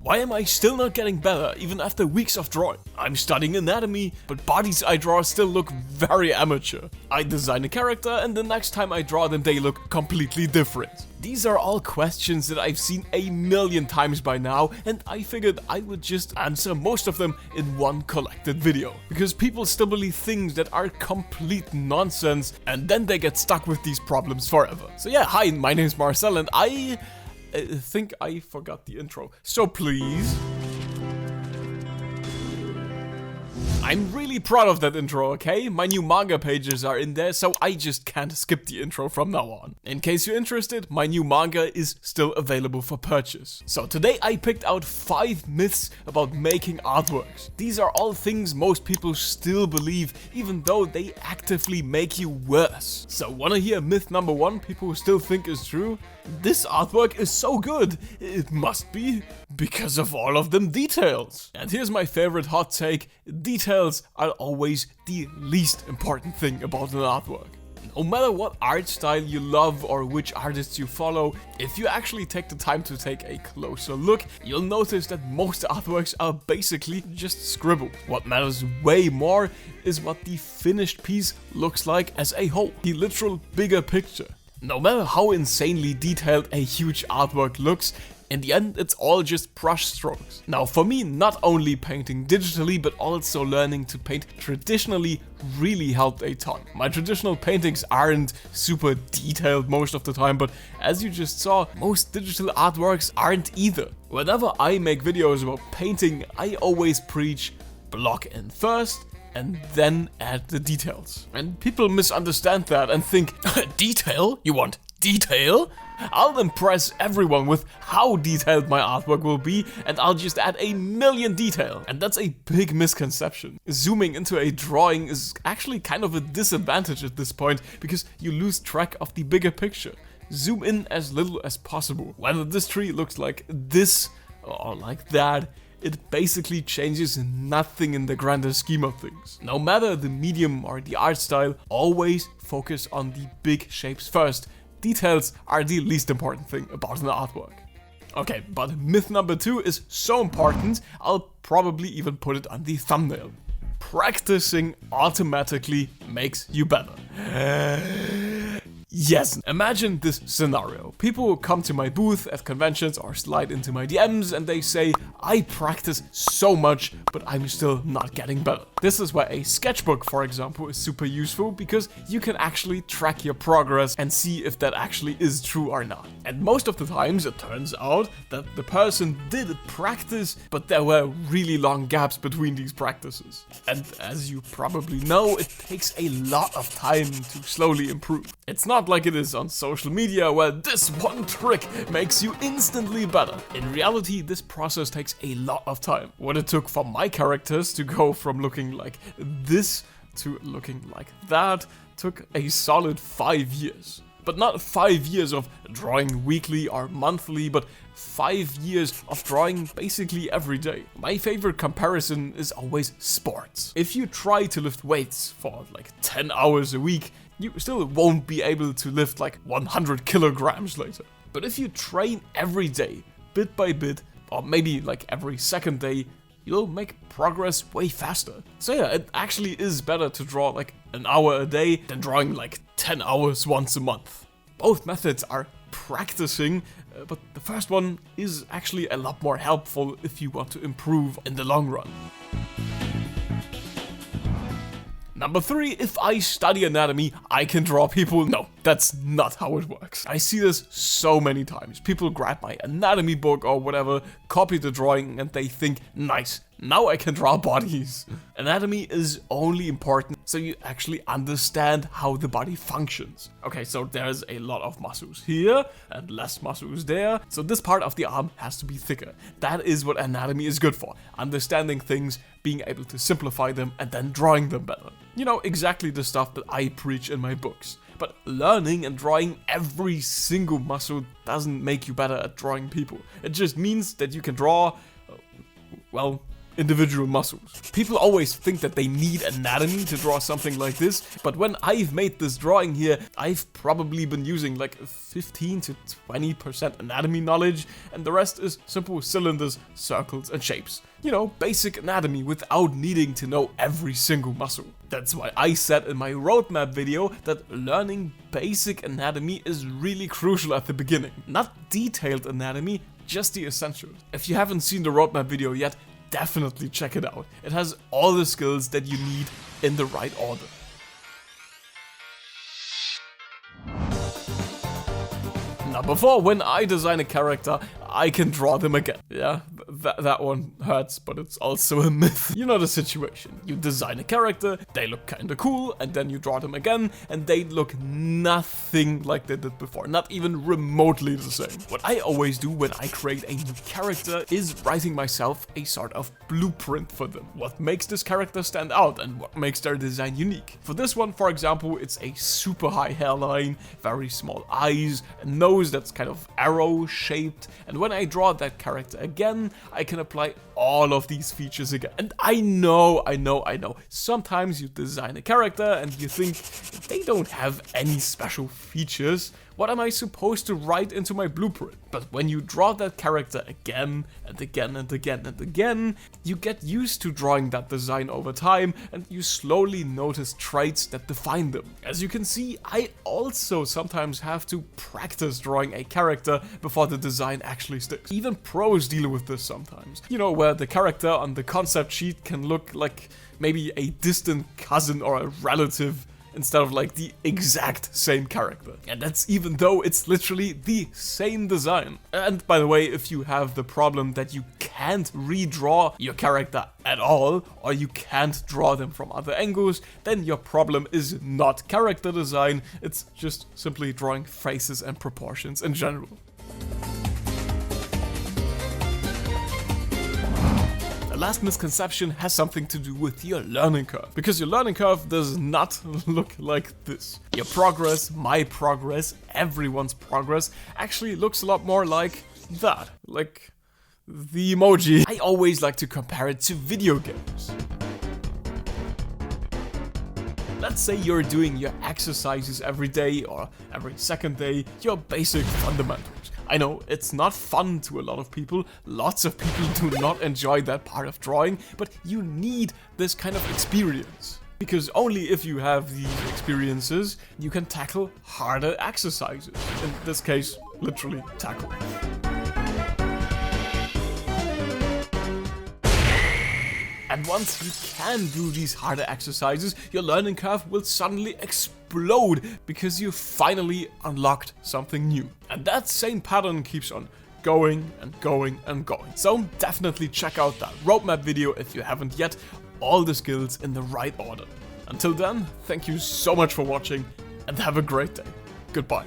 Why am I still not getting better even after weeks of drawing? I'm studying anatomy, but bodies I draw still look very amateur. I design a character and the next time I draw them they look completely different. These are all questions that I've seen a million times by now, and I figured I would just answer most of them in one collected video. Because people still believe things that are complete nonsense, and then they get stuck with these problems forever. So yeah, hi, my name is Marcel, and I think I forgot the intro. So please. I'm really proud of that intro, okay? My new manga pages are in there, so I just can't skip the intro from now on. In case you're interested, my new manga is still available for purchase. So today I picked out 5 myths about making artworks. These are all things most people still believe, even though they actively make you worse. So wanna hear myth number 1 people still think is true? This artwork is so good, it must be because of all of them details. And here's my favorite hot take, details are always the least important thing about an artwork. No matter what art style you love or which artists you follow, if you actually take the time to take a closer look, you'll notice that most artworks are basically just scribbled. What matters way more is what the finished piece looks like as a whole, the literal bigger picture. No matter how insanely detailed a huge artwork looks, in the end it's all just brush strokes. Now for me, not only painting digitally but also learning to paint traditionally really helped a ton. My traditional paintings aren't super detailed most of the time, but as you just saw, most digital artworks aren't either. Whenever I make videos about painting, I always preach block in first, and then add the details. And people misunderstand that and think, detail? You want detail? I'll impress everyone with how detailed my artwork will be, and I'll just add a million detail. And that's a big misconception. Zooming into a drawing is actually kind of a disadvantage at this point, because you lose track of the bigger picture. Zoom in as little as possible. Whether this tree looks like this or like that, it basically changes nothing in the grander scheme of things. No matter the medium or the art style, always focus on the big shapes first. Details are the least important thing about an artwork. Okay, but myth number 2 is so important, I'll probably even put it on the thumbnail. Practicing automatically makes you better. Yes, imagine this scenario. People come to my booth at conventions or slide into my DMs and they say, I practice so much, but I'm still not getting better. This is where a sketchbook, for example, is super useful because you can actually track your progress and see if that actually is true or not. And most of the times it turns out that the person did practice, but there were really long gaps between these practices. And as you probably know, it takes a lot of time to slowly improve. It's not like it is on social media where this one trick makes you instantly better. In reality, this process takes a lot of time. What it took for my characters to go from looking like this to looking like that took a solid 5 years. But not 5 years of drawing weekly or monthly, but 5 years of drawing basically every day. My favorite comparison is always sports. If you try to lift weights for like 10 hours a week, you still won't be able to lift like 100 kilograms later. But if you train every day, bit by bit, or maybe like every second day, you'll make progress way faster. So yeah, it actually is better to draw like an hour a day than drawing like 10 hours once a month. Both methods are practicing, but the first one is actually a lot more helpful if you want to improve in the long run. Number 3, if I study anatomy, I can draw people. No, that's not how it works. I see this so many times. People grab my anatomy book or whatever, copy the drawing, and they think, nice, now I can draw bodies. Anatomy is only important so you actually understand how the body functions. Okay, so there's a lot of muscles here and less muscles there, so this part of the arm has to be thicker. That is what anatomy is good for. Understanding things, being able to simplify them, and then drawing them better. You know, exactly the stuff that I preach in my books. But learning and drawing every single muscle doesn't make you better at drawing people. It just means that you can draw, well, individual muscles. People always think that they need anatomy to draw something like this, but when I've made this drawing here, I've probably been using like 15 to 20% anatomy knowledge, and the rest is simple cylinders, circles, and shapes. You know, basic anatomy without needing to know every single muscle. That's why I said in my roadmap video that learning basic anatomy is really crucial at the beginning. Not detailed anatomy, just the essentials. If you haven't seen the roadmap video yet, definitely check it out. It has all the skills that you need in the right order. Number 4, when I design a character, I can draw them again. Yeah, that one hurts, but it's also a myth. You know the situation. You design a character, they look kinda cool, and then you draw them again, and they look nothing like they did before. Not even remotely the same. What I always do when I create a new character is writing myself a sort of blueprint for them. What makes this character stand out and what makes their design unique. For this one, for example, it's a super high hairline, very small eyes, a nose that's kind of arrow shaped, and when I draw that character again, I can apply all of these features again. And I know, sometimes you design a character and you think they don't have any special features. What am I supposed to write into my blueprint? But when you draw that character again and again and again and again, you get used to drawing that design over time and you slowly notice traits that define them. As you can see, I also sometimes have to practice drawing a character before the design actually sticks. Even pros deal with this sometimes. You know, where the character on the concept sheet can look like maybe a distant cousin or a relative, instead of like the exact same character. And that's even though it's literally the same design. And by the way, if you have the problem that you can't redraw your character at all, or you can't draw them from other angles, then your problem is not character design, it's just simply drawing faces and proportions in general. The last misconception has something to do with your learning curve, because your learning curve does not look like this. Your progress, my progress, everyone's progress actually looks a lot more like that, like the emoji. I always like to compare it to video games. Let's say you're doing your exercises every day or every second day, your basic fundamentals. I know it's not fun to a lot of people, lots of people do not enjoy that part of drawing, but you need this kind of experience. Because only if you have these experiences, you can tackle harder exercises. In this case, literally tackle. And once you can do these harder exercises, your learning curve will suddenly explode because you finally unlocked something new. And that same pattern keeps on going and going and going. So definitely check out that roadmap video if you haven't yet. All the skills in the right order. Until then, thank you so much for watching and have a great day. Goodbye.